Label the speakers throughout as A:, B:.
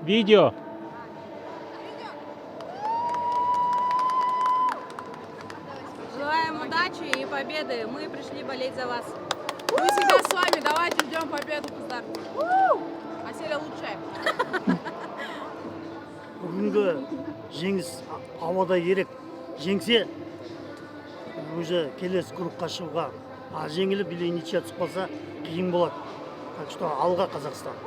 A: Видео.
B: Желаем удачи и победы. Мы пришли болеть за вас.
C: Мы всегда с вами. Давайте ждем победу. Аселя лучшая.
D: Бүгінгі жеңіс ауада ерек. Жеңсе, уже келесі группқа шығуға. А жеңіліп или ничья түсіп қалса, қиын болады. Так что алға Қазақстан.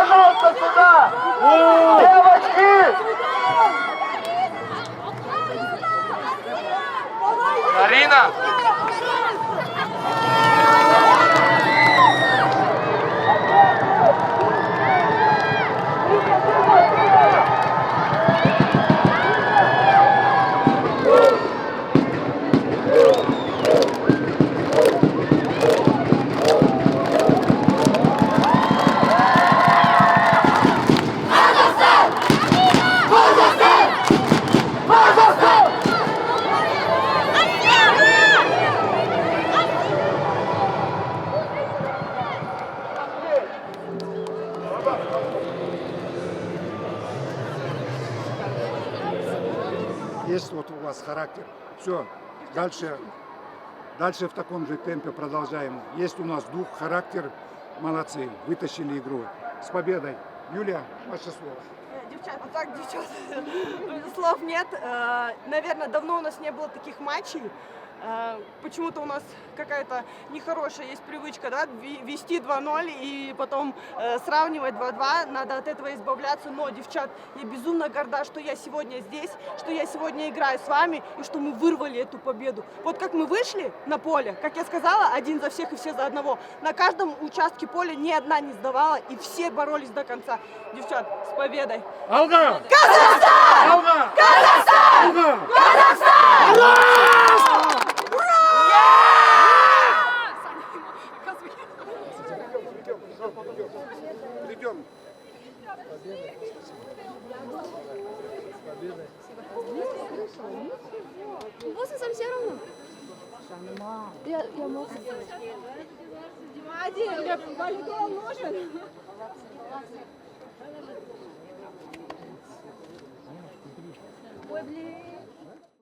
A: пожалуйста, сюда! Девочки! Арина!
E: Есть вот у вас характер. Все, дальше в таком же темпе продолжаем. Есть у нас дух, характер. Молодцы, вытащили игру. С победой. Юлия, ваше слово.
F: Девчата, так, девчат, слов нет. Наверное, давно у нас не было таких матчей. Почему-то у нас какая-то нехорошая есть привычка, да, вести 2-0 и потом сравнивать 2-2. Надо от этого избавляться. Но, девчат, я безумно горда, что я сегодня здесь, что я сегодня играю с вами и что мы вырвали эту победу. Вот как мы вышли на поле, как я сказала, один за всех и все за одного. На каждом участке поля ни одна не сдавала и все боролись до конца. Девчат, с победой!
E: Алга!
F: Казахстан!
E: Алга!
F: Казахстан!
E: Алга!
F: Казахстан!
E: Придем.
C: Боссу совсем равно. Я мог. Один, волейбол нужен. Ой, блин.